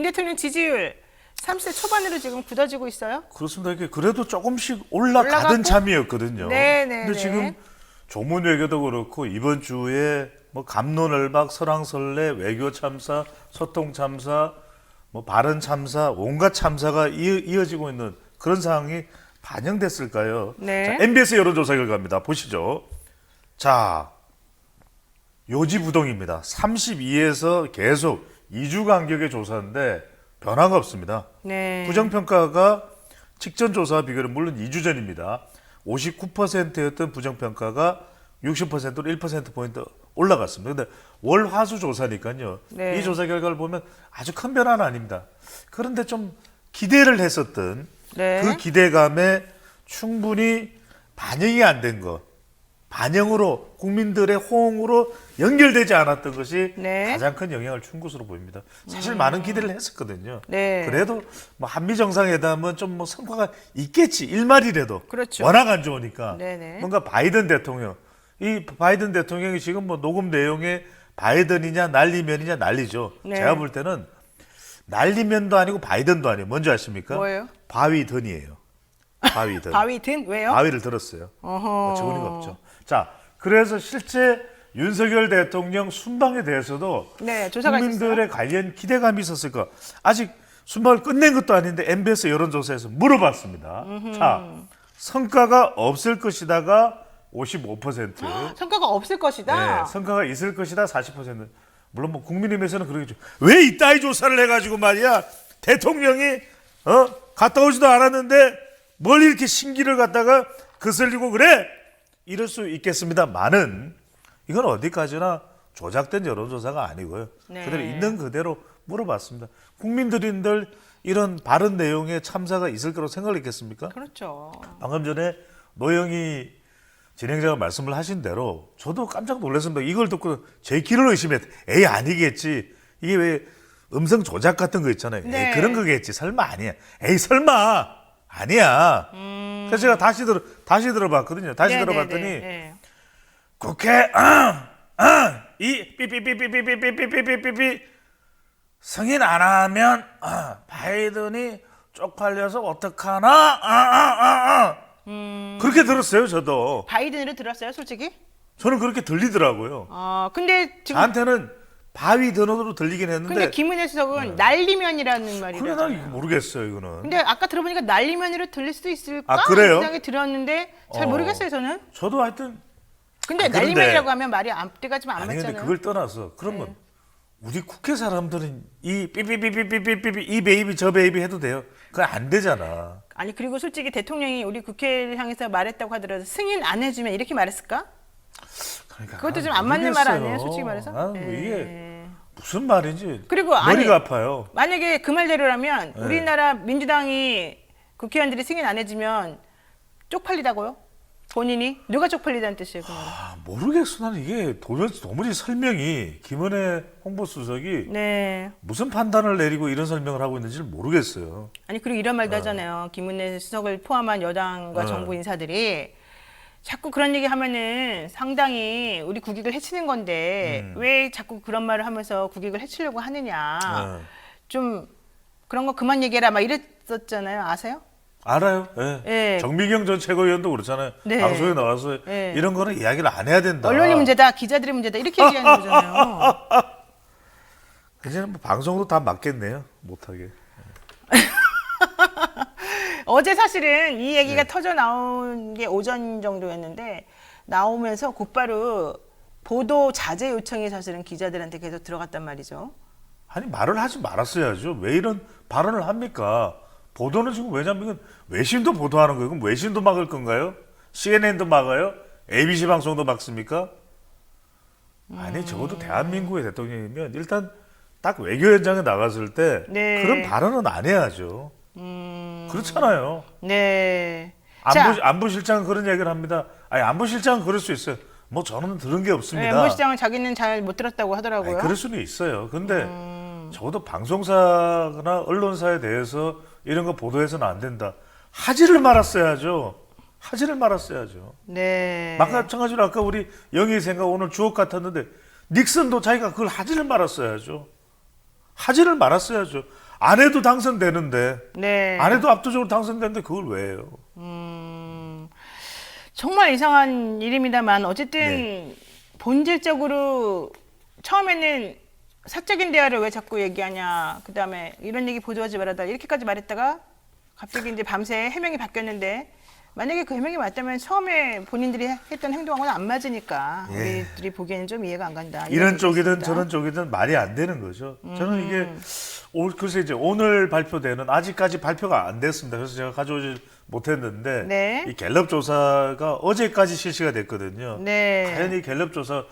대통령 지지율 30대 초반으로 지금 굳어지고 있어요. 그렇습니다. 이게 그래도 조금씩 올라가던 올라가고? 참이었거든요. 네네. 근데 지금 조문 외교도 그렇고 이번 주에 뭐 갑론을박, 설왕설래, 외교 참사, 소통 참사, 뭐 발언 참사, 온갖 참사가 이어지고 있는 그런 상황이 반영됐을까요? 네. 자, MBS 여론조사 결과입니다. 보시죠. 자, 요지부동입니다. 32에서 계속 2주 간격의 조사인데 변화가 없습니다. 네. 부정평가가 직전 조사와 비교는 물론 2주 전입니다. 59%였던 부정평가가 60%로 1%포인트 올라갔습니다. 근데 월, 화, 수 조사니까요. 네. 이 조사 결과를 보면 아주 큰 변화는 아닙니다. 그런데 좀 기대를 했었던 네. 그 기대감에 충분히 반영이 안 된 것, 반영으로 국민들의 호응으로 연결되지 않았던 것이 네. 가장 큰 영향을 준 것으로 보입니다. 사실 많은 기대를 했었거든요. 네. 그래도 뭐 한미 정상회담은 좀 뭐 성과가 있겠지, 일말이라도. 그렇죠. 워낙 안 좋으니까. 네네. 뭔가 바이든 대통령, 이 바이든 대통령이 지금 뭐 녹음 내용에 바이든이냐 난리면이냐 난리죠. 네. 제가 볼 때는 난리면도 아니고 바이든도 아니에요. 뭔지 아십니까? 뭐예요? 바위든이에요. 바위든. 바위든 왜요? 바위를 들었어요. 어허. 어처구니가 없죠. 자, 그래서 실제 윤석열 대통령 순방에 대해서도 네, 조사가 국민들의 관련 기대감이 있었을까? 아직 순방을 끝낸 것도 아닌데 MBS 여론조사에서 물어봤습니다. 자, 성과가 없을 것이다가 55%. 성과가 없을 것이다. 네, 성과가 있을 것이다 40%. 물론 뭐 국민의힘에서는 그러겠죠. 왜 이따위 조사를 해가지고 말이야 대통령이 갔다 오지도 않았는데 뭘 이렇게 신기를 갖다가 거슬리고 그래? 이럴 수 있겠습니다만은 이건 어디까지나 조작된 여론조사가 아니고요. 네. 그대로 있는 그대로 물어봤습니다. 국민들인들 이런 발언 내용에 참사가 있을 거라고 생각했겠습니까? 그렇죠. 방금 전에 노영희 진행자가 말씀을 하신 대로 저도 깜짝 놀랐습니다. 이걸 듣고 제 귀를 의심했. 에이 아니겠지. 이게 왜 음성 조작 같은 거 있잖아요. 네. 에이 그런 거겠지. 설마 아니야. 에이 설마 아니야. 그래서 제가 다시 들어봤거든요. 다시 네, 들어봤더니 네, 네. 국회 이 삐삐삐삐삐삐삐삐삐삐 승인 안 하면 바이든이 쪽팔려서 어떡하나 그렇게 들었어요. 저도 바이든으로 들었어요, 솔직히? 저는 그렇게 들리더라고요. 근데 지금 저한테는 바위 드너로 들리긴 했는데 근데 김은혜 수석은 난리면이라는 말이라고. 그래 난 이거 모르겠어요. 이거는 근데 아까 들어보니까 난리면으로 들릴 수도 있을까? 아, 그래요? 생각이 들었는데 잘 모르겠어요, 저는. 저도 하여튼 근데 그런데- 난리면이라고 하면 말이 앞뒤가 좀 안 아니 근데 맞잖아요. 그걸 떠나서 그러면 우리 국회 사람들은 이 삐삐삐삐삐삐삐 이 베이비 저 베이비 해도 돼요? 그거 안 되잖아. 아니 그리고 솔직히 대통령이 우리 국회를 향해서 말했다고 하더라도 승인 안 해주면 이렇게 말했을까? 그러니까 그것도 좀 난 안 맞는 말 아니에요, 모르겠어요. 솔직히 말해서? 나는 예. 이게 무슨 말인지 그리고 머리가 아니, 아파요. 만약에 그 말대로라면 우리나라 민주당이 국회의원들이 승인 안 해주면 쪽팔리다고요? 본인이? 누가 쪽팔리다는 뜻이에요? 그 말은? 모르겠어. 나는 이게 도무지 설명이 김은혜 홍보수석이 네. 무슨 판단을 내리고 이런 설명을 하고 있는지를 모르겠어요. 아니 그리고 이런 말도 하잖아요. 김은혜 수석을 포함한 여당과 정부 인사들이 자꾸 그런 얘기 하면은 상당히 우리 국익을 해치는 건데 왜 자꾸 그런 말을 하면서 국익을 해치려고 하느냐. 좀 그런 거 그만 얘기해라 막 이랬었잖아요. 아세요? 알아요. 예. 예. 정미경 전 최고위원도 그렇잖아요. 네. 방송에 나와서 예. 이런 거는 이야기를 안 해야 된다. 언론이 문제다, 기자들이 문제다 이렇게 얘기하는 거잖아요. 이제는 뭐 방송으로 다 맞겠네요. 못하게. 어제 사실은 이 얘기가 터져 나온 게 오전 정도였는데 나오면서 곧바로 보도 자제 요청이 사실은 기자들한테 계속 들어갔단 말이죠. 아니 말을 하지 말았어야죠. 왜 이런 발언을 합니까? 보도는 지금 왜냐면 이건 외신도 보도하는 거예요. 그럼 외신도 막을 건가요? CNN도 막아요? ABC 방송도 막습니까? 아니 적어도 대한민국의 대통령이면 일단 딱 외교 현장에 나갔을 때 네. 그런 발언은 안 해야죠. 그렇잖아요. 네. 자, 안보실장은 그런 얘기를 합니다. 아니 안보실장은 그럴 수 있어요. 뭐 저는 들은 게 없습니다. 안보 시장은 자기는 잘 못 들었다고 하더라고요. 아니, 그럴 수는 있어요. 근데 적어도 방송사나 언론사에 대해서 이런 거 보도해서는 안 된다. 하지를 말았어야죠. 하지를 말았어요. 네. 마찬가지로 아까 우리 영희 생각 오늘 주옥 같았는데 닉슨도 자기가 그걸 하지를 말았어야죠. 하지를 말았어야죠. 안 해도 당선되는데 네. 안 해도 압도적으로 당선되는데 그걸 왜 해요? 정말 이상한 일입니다만 어쨌든 네. 본질적으로 처음에는 사적인 대화를 왜 자꾸 얘기하냐, 그 다음에 이런 얘기 보도하지 말아다 이렇게까지 말했다가 갑자기 이제 밤새 해명이 바뀌었는데 만약에 그 해명이 맞다면 처음에 본인들이 했던 행동하고는 안 맞으니까 예. 우리들이 보기에는 좀 이해가 안 간다. 이런 쪽이든 얘기였습니다. 저런 쪽이든 말이 안 되는 거죠. 저는 이게 글쎄 이제 오늘 발표되는 아직까지 발표가 안 됐습니다. 그래서 제가 가져오지 못했는데 네. 이 갤럽 조사가 어제까지 실시가 됐거든요. 네. 과연 이 갤럽 조사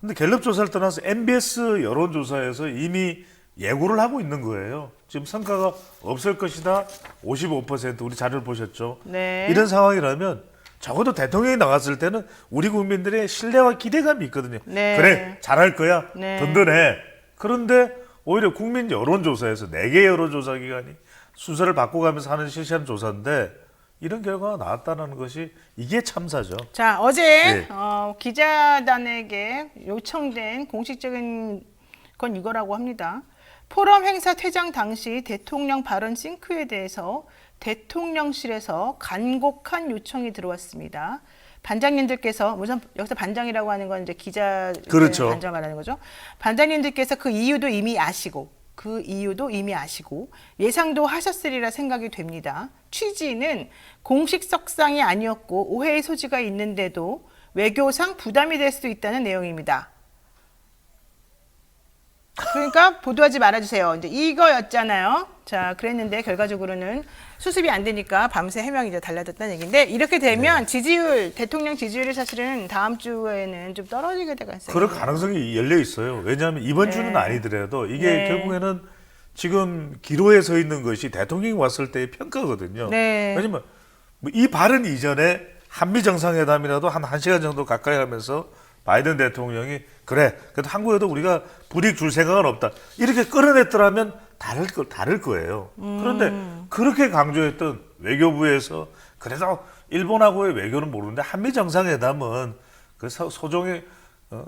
근데 갤럽 조사를 떠나서 MBS 여론조사에서 이미 예고를 하고 있는 거예요. 지금 성과가 없을 것이다. 55% 우리 자료를 보셨죠. 네. 이런 상황이라면 적어도 대통령이 나왔을 때는 우리 국민들의 신뢰와 기대감이 있거든요. 네. 그래 잘할 거야. 네. 든든해. 그런데 오히려 국민 여론조사에서 4개 여론조사 기관이 순서를 바꿔가면서 하는 실시한 조사인데 이런 결과가 나왔다는 것이 이게 참사죠. 자, 어제 네. 기자단에게 요청된 공식적인 건 이거라고 합니다. 포럼 행사 퇴장 당시 대통령 발언 싱크에 대해서 대통령실에서 간곡한 요청이 들어왔습니다. 반장님들께서 우선 여기서 반장이라고 하는 건 이제 기자 그렇죠. 반장 말하는 거죠. 반장님들께서 그 이유도 이미 아시고 예상도 하셨으리라 생각이 됩니다. 취지는 공식석상이 아니었고 오해의 소지가 있는데도 외교상 부담이 될 수 있다는 내용입니다. 그러니까 보도하지 말아주세요. 이제 이거였잖아요. 자, 그랬는데 결과적으로는 수습이 안 되니까 밤새 해명이 이제 달라졌다는 얘기인데 이렇게 되면 지지율, 대통령 지지율이 사실은 다음 주에는 좀 떨어지게 될 가능성이 그럴 있어요. 가능성이 열려 있어요. 왜냐하면 이번 네. 주는 아니더라도 이게 네. 결국에는 지금 기로에 서 있는 것이 대통령이 왔을 때의 평가거든요. 네. 왜냐면 이 발언 이전에 한미 정상회담이라도 한 1시간 정도 가까이 하면서 바이든 대통령이 그래 그래도 한국에도 우리가 불이익 줄 생각은 없다 이렇게 끌어냈더라면 다를 거예요. 그런데 그렇게 강조했던 외교부에서 그래도 일본하고의 외교는 모르는데 한미 정상회담은 그 소정의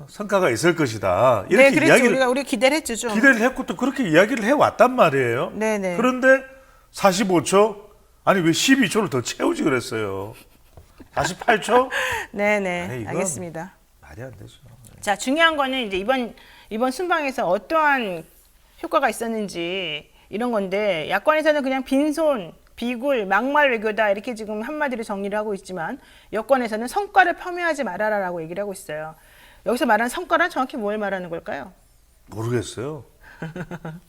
성과가 있을 것이다 이렇게 네, 그랬죠. 이야기를 우리 기대를 했죠. 좀. 기대를 했고 또 그렇게 이야기를 해왔단 말이에요. 네네. 그런데 45초 아니 왜 12초를 더 채우지 그랬어요. 48초 네네. 아니, 이건 알겠습니다. 말이 안 되죠. 자, 중요한 거는 이제 이번 순방에서 어떠한 효과가 있었는지 이런 건데 야권에서는 그냥 빈손, 비굴, 막말 외교다 이렇게 지금 한마디로 정리를 하고 있지만 여권에서는 성과를 폄훼하지 말아라라고 얘기를 하고 있어요. 여기서 말하는 성과는 정확히 뭘 말하는 걸까요? 모르겠어요.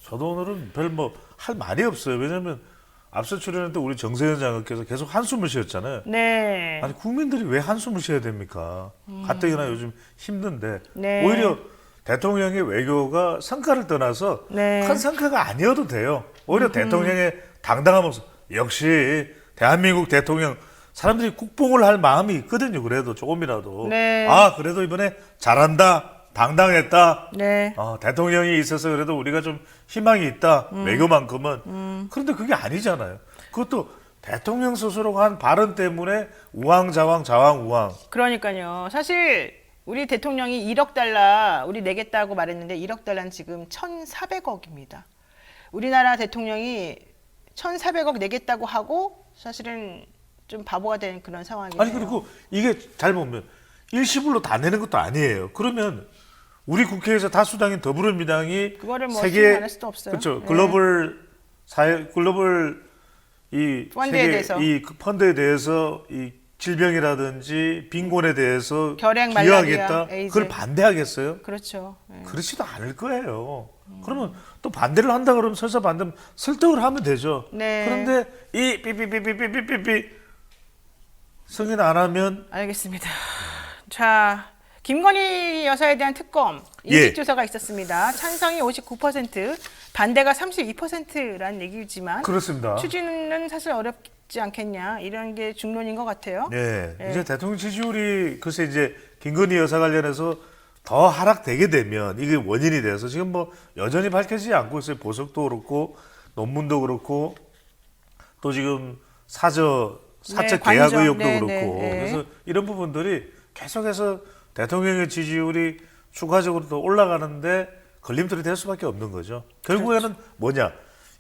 저도 오늘은 별 뭐 할 말이 없어요. 왜냐하면 앞서 출연할 때 우리 정세현 장관께서 계속 한숨을 쉬었잖아요. 네. 아니 국민들이 왜 한숨을 쉬어야 됩니까? 가뜩이나 요즘 힘든데 네. 오히려 대통령의 외교가 성과를 떠나서 네. 큰 성과가 아니어도 돼요. 오히려 대통령의 당당한 모습 역시 대한민국 대통령 사람들이 국뽕을 할 마음이 있거든요. 그래도 조금이라도 네. 아 그래도 이번에 잘한다 당당했다. 네. 대통령이 있어서 그래도 우리가 좀 희망이 있다. 외교만큼은. 그런데 그게 아니잖아요. 그것도 대통령 스스로가 한 발언 때문에 우왕좌왕 좌왕우왕. 그러니까요. 사실 우리 대통령이 1억 달러 우리 내겠다고 말했는데 1억 달러는 지금 1,400억입니다. 우리나라 대통령이 1,400억 내겠다고 하고 사실은 좀 바보가 된 그런 상황이에요. 아니 그리고 이게 잘 보면 일시불로 다 내는 것도 아니에요. 그러면 우리 국회에서 다수당인 더불어민주당이 그거를 뭐 세계 신경 안 할 수도 없어요. 그렇죠. 네. 글로벌 이 펀드에 세계 대해서. 이 펀드에 대해서 이 질병이라든지 빈곤에 대해서 결핵, 기여하겠다. 말라리아, 에이즈. 그걸 반대하겠어요? 그렇죠. 네. 그렇지도 않을 거예요. 그러면 또 반대를 한다 그러면 설사 반대면 설득을 하면 되죠. 네. 그런데 이 삐삐삐삐삐삐삐 승인 안 하면 알겠습니다. 자, 김건희 여사에 대한 특검 예. 인식조사가 있었습니다. 찬성이 59%, 반대가 32%라는 얘기지만 그렇습니다. 추진은 사실 어렵지 않겠냐 이런 게 중론인 것 같아요. 네, 예. 이제 대통령 지지율이 글쎄 이제 김건희 여사 관련해서 더 하락되게 되면 이게 원인이 돼서 지금 뭐 여전히 밝혀지지 않고 있어요. 보석도 그렇고 논문도 그렇고 또 지금 사적 네, 계약 관정. 의혹도 네, 그렇고 네, 네. 그래서 이런 부분들이 계속해서 대통령의 지지율이 추가적으로 또 올라가는데 걸림돌이 될 수밖에 없는 거죠. 결국에는 뭐냐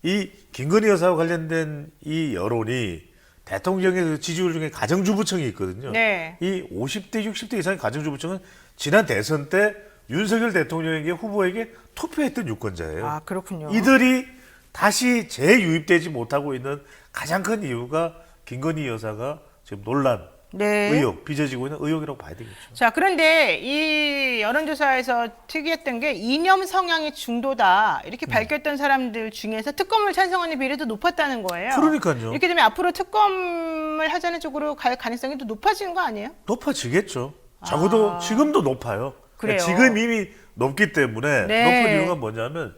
이 김건희 여사와 관련된 이 여론이 대통령의 그 지지율 중에 가정주부층이 있거든요. 네. 이 50대, 60대 이상의 가정주부층은 지난 대선 때 윤석열 대통령에게 후보에게 투표했던 유권자예요. 아, 그렇군요. 이들이 다시 재유입되지 못하고 있는 가장 큰 이유가 김건희 여사가 지금 논란, 네. 의혹, 빚어지고 있는 의혹이라고 봐야 되겠죠. 자, 그런데 이 여론조사에서 특이했던 게 이념 성향이 중도다 이렇게 밝혔던 사람들 중에서 특검을 찬성하는 비율이 더 높았다는 거예요. 그러니까요. 이렇게 되면 앞으로 특검을 하자는 쪽으로 갈 가능성이 더 높아지는 거 아니에요? 높아지겠죠. 적어도 지금도 높아요. 그래요. 지금 이미 높기 때문에 네. 높은 이유가 뭐냐면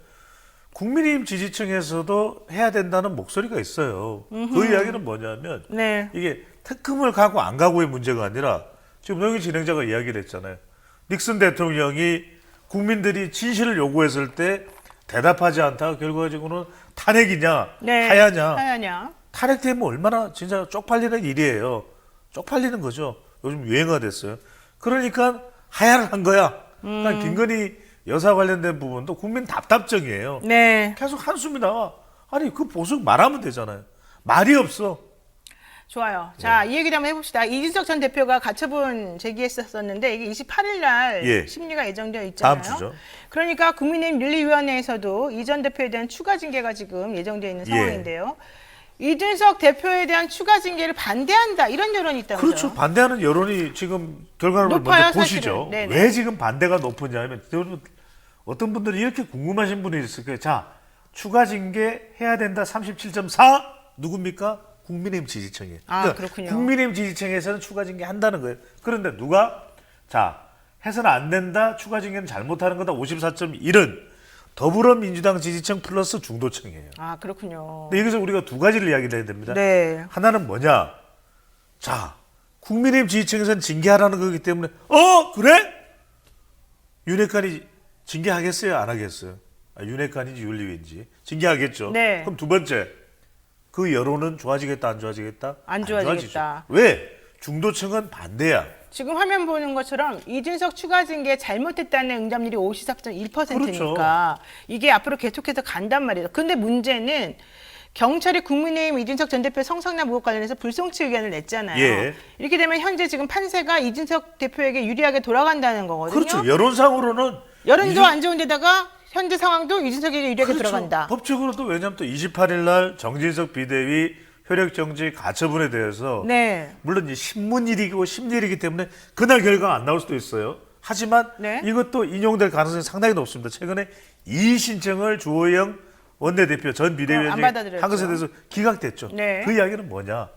국민의힘 지지층에서도 해야 된다는 목소리가 있어요. 그 이야기는 뭐냐면 네. 이게 특검을 가고 안 가고의 문제가 아니라 지금 노영희 진행자가 이야기를 했잖아요. 닉슨 대통령이 국민들이 진실을 요구했을 때 대답하지 않다가 결과적으로는 탄핵이냐 네. 하야냐. 하야냐. 탄핵되면 얼마나 진짜 쪽팔리는 일이에요. 쪽팔리는 거죠. 요즘 유행어가 됐어요. 그러니까 하야를 한 거야. 그러니까 김건희 여사 관련된 부분도 국민 답답증이에요. 네. 계속 한숨이 나와. 아니 그 보석 말하면 되잖아요. 말이 없어. 좋아요. 자, 이 얘기를 한번 해봅시다. 이준석 전 대표가 가처분 제기했었는데 이게 28일 날 예. 심리가 예정되어 있잖아요. 다음 주죠. 그러니까 국민의힘 윤리위원회에서도 이 전 대표에 대한 추가 징계가 지금 예정되어 있는 상황인데요. 이준석 대표에 대한 추가 징계를 반대한다 이런 여론이 있다면서요. 그렇죠. 반대하는 여론이 지금 결과를 높아요, 먼저 보시죠. 사실은. 네네. 왜 지금 반대가 높으냐면 여러분 어떤 분들이 이렇게 궁금하신 분이 있을 거예요. 자, 추가 징계 해야 된다 37.4 누굽니까? 국민의힘 지지층이에요. 아, 그렇군요. 국민의힘 지지층에서는 추가 징계 한다는 거예요. 그런데 누가 자 해서는 안 된다. 추가 징계는 잘못하는 거다. 54.1은 더불어민주당 지지층 플러스 중도층이에요. 아, 그렇군요. 근데 여기서 우리가 두 가지를 이야기를 해야 됩니다. 네. 하나는 뭐냐? 자, 국민의힘 지지층에서는 징계하라는 거기 때문에 그래? 윤핵관이 징계하겠어요? 안 하겠어요? 윤핵관인지 윤리위인지 징계하겠죠. 네. 그럼 두 번째, 그 여론은 좋아지겠다 안 좋아지겠다? 안 좋아지겠다. 좋아지죠. 왜? 중도층은 반대야. 지금 화면 보는 것처럼 이준석 추가 징계 잘못했다는 응답률이 54.1%니까 이게 앞으로 계속해서 간단 말이에요. 근데 문제는 경찰이 국민의힘 이준석 전 대표 성상납 의혹 관련해서 불송치 의견을 냈잖아요. 예. 이렇게 되면 현재 지금 판세가 이준석 대표에게 유리하게 돌아간다는 거거든요. 그렇죠. 여론상으로는 여론도 안 좋은데다가 현재 상황도 이준석에게 유리하게 그렇죠. 들어간다. 법적으로도 왜냐하면 또 28일 날 정진석 비대위 효력정지 가처분에 대해서 네. 물론 이 신문일이고 심리일이기 때문에 그날 결과가 안 나올 수도 있어요. 하지만 네. 이것도 인용될 가능성이 상당히 높습니다. 최근에 이의 신청을 주호영 원내대표 전 안 비대위원장이 받아들였죠. 한 것에 대해서 기각됐죠. 네. 그 이야기는 뭐냐?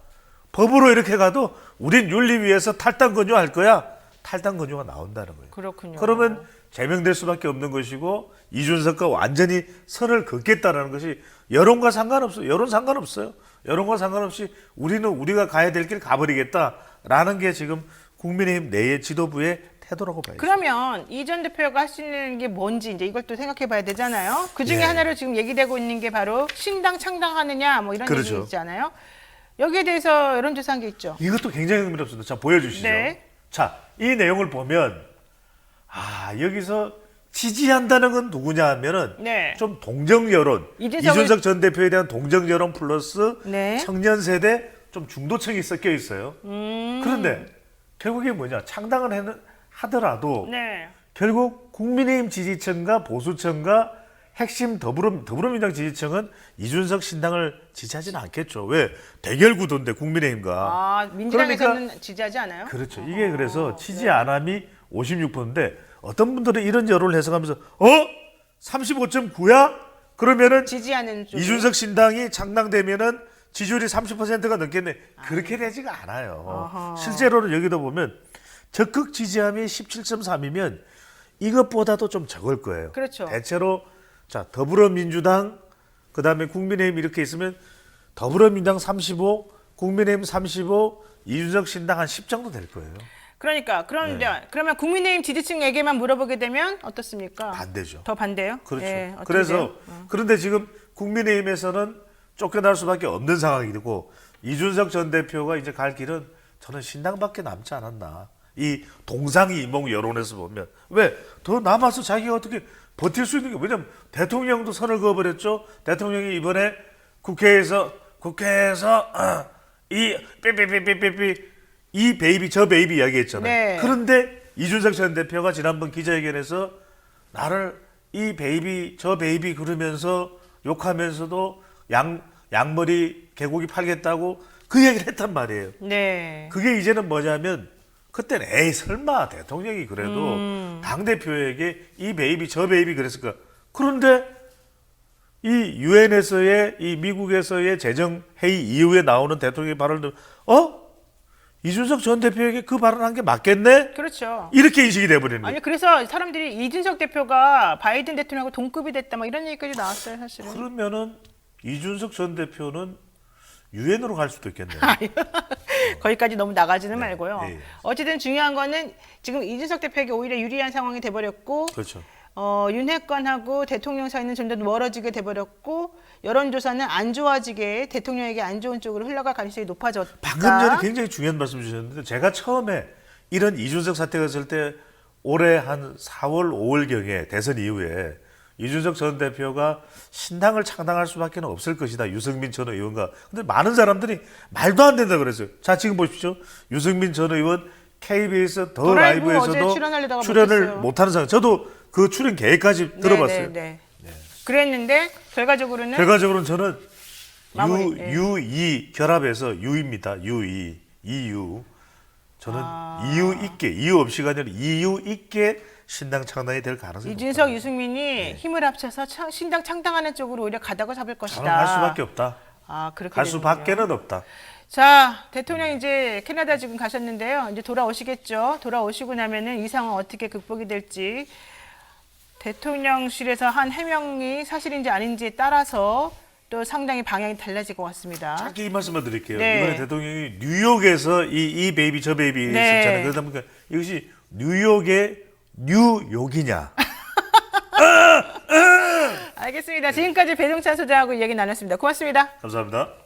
법으로 이렇게 가도 우린 윤리위에서 탈당 건조할 거야. 탈당 건조가 나온다는 거예요. 그렇군요. 그러면 제명될 수밖에 없는 것이고 이준석과 완전히 선을 긋겠다라는 것이 여론과 상관없어요. 여론 상관없어요. 여론과 상관없이 우리는 우리가 가야 될 길 가버리겠다라는 게 지금 국민의힘 내의 지도부의 태도라고 봐야죠. 그러면 이 전 대표가 할 수 있는 게 뭔지 이제 이걸 또 생각해 봐야 되잖아요. 그 중에 예. 하나로 지금 얘기되고 있는 게 바로 신당 창당하느냐 뭐 이런 그렇죠. 얘기 있잖아요. 여기에 대해서 여론조사한 게 있죠. 이것도 굉장히 흥미롭습니다. 자, 보여주시죠. 네. 자, 이 내용을 보면 여기서 지지한다는 건 누구냐 하면은 네. 좀 동정 여론, 이준석 전 대표에 대한 동정 여론 플러스 네. 청년 세대 좀 중도층이 섞여 있어요. 그런데 결국에 뭐냐? 창당을 하더라도 네. 결국 국민의힘 지지층과 보수층과 핵심 더불어민주당 지지층은 이준석 신당을 지지하지는 않겠죠. 왜? 대결 구도인데 국민의힘과. 민주당에서는 지지하지 않아요? 그렇죠. 이게 그래서 지지 안 함이 56%인데 어떤 분들은 이런 여론을 해석하면서 35.9야? 그러면은 지지하는 쪽. 이준석 신당이 창당되면은 지지율이 30%가 넘겠네. 그렇게 되지가 않아요. 어허. 실제로는 여기도 보면 적극 지지함이 17.3이면 이것보다도 좀 적을 거예요. 그렇죠. 대체로 자, 더불어민주당 그다음에 국민의힘 이렇게 있으면 더불어민주당 35, 국민의힘 35, 이준석 신당 한 10 정도 될 거예요. 그러니까 그러면 국민의힘 지지층에게만 물어보게 되면 어떻습니까? 반대죠. 더 반대요? 그렇죠. 예, 어떻게 그래서 돼요? 그런데 지금 국민의힘에서는 쫓겨날 수밖에 없는 상황이 되고 이준석 전 대표가 이제 갈 길은 저는 신당밖에 남지 않았나. 이 동상이몽 여론에서 보면 왜 더 남아서 자기가 어떻게 버틸 수 있는 게 왜냐면 대통령도 선을 그어버렸죠. 대통령이 이번에 국회에서 이 삐삐삐삐삐삐 이 베이비 저 베이비 이야기했잖아요. 네. 그런데 이준석 전 대표가 지난번 기자회견에서 나를 이 베이비 저 베이비 그러면서 욕하면서도 양머리 개고기 팔겠다고 그 얘기를 했단 말이에요. 네. 그게 이제는 뭐냐면 그때는 에이 설마 대통령이 그래도 당대표에게 이 베이비 저 베이비 그랬을까. 그런데 이 유엔에서의 이 미국에서의 재정회의 이후에 나오는 대통령의 발언을 이준석 전 대표에게 그 발언한 게 맞겠네? 그렇죠. 이렇게 인식이 돼버리는 거예요. 아니 그래서 사람들이 이준석 대표가 바이든 대통령하고 동급이 됐다 막 이런 얘기까지 나왔어요 사실은. 그러면은 이준석 전 대표는 유엔으로 갈 수도 있겠네요. 거기까지 너무 나가지는 말고요. 네. 어쨌든 중요한 거는 지금 이준석 대표에게 오히려 유리한 상황이 돼버렸고 그렇죠. 윤핵관하고 대통령 사이는 좀 더 멀어지게 돼버렸고 여론조사는 안 좋아지게 대통령에게 안 좋은 쪽으로 흘러갈 가능성이 높아졌다. 방금 전에 굉장히 중요한 말씀 주셨는데 제가 처음에 이런 이준석 사태가 있을 때 올해 한 4월, 5월경에 대선 이후에 이준석 전 대표가 신당을 창당할 수밖에 없을 것이다. 유승민 전 의원과. 근데 많은 사람들이 말도 안 된다 그랬어요. 자, 지금 보십시오. 유승민 전 의원 KBS 더 라이브 라이브에서도 어제 출연하려다가 출연을 못했어요. 못하는 상황. 저도 그 출연 계획까지 들어봤어요. 네. 그랬는데 결과적으로는 결과적으로는 저는 마무리, 네. 유이 결합해서 유입니다. 유이 이유. 저는 이유 없이가 아니라 이유 있게 신당 창당이 될 가능성이 이준석, 높다. 유승민이 힘을 합쳐서 신당 창당하는 쪽으로 오히려 가다가 잡을 것이다. 할 수밖에 없다. 그렇게 갈 되는군요. 수밖에는 없다. 자, 대통령 이제 캐나다 지금 가셨는데요. 이제 돌아오시겠죠. 돌아오시고 나면은 이 상황 어떻게 극복이 될지 대통령실에서 한 해명이 사실인지 아닌지에 따라서 또 상당히 방향이 달라질 것 같습니다. 짧게 이 말씀만 드릴게요. 네. 이번에 대통령이 뉴욕에서 이 베이비 저 베이비 네. 했잖아요. 그러다 보니까 이것이 뉴욕의 뉴욕이냐? 알겠습니다. 지금까지 배동찬 소장하고 이야기 나눴습니다. 고맙습니다. 감사합니다.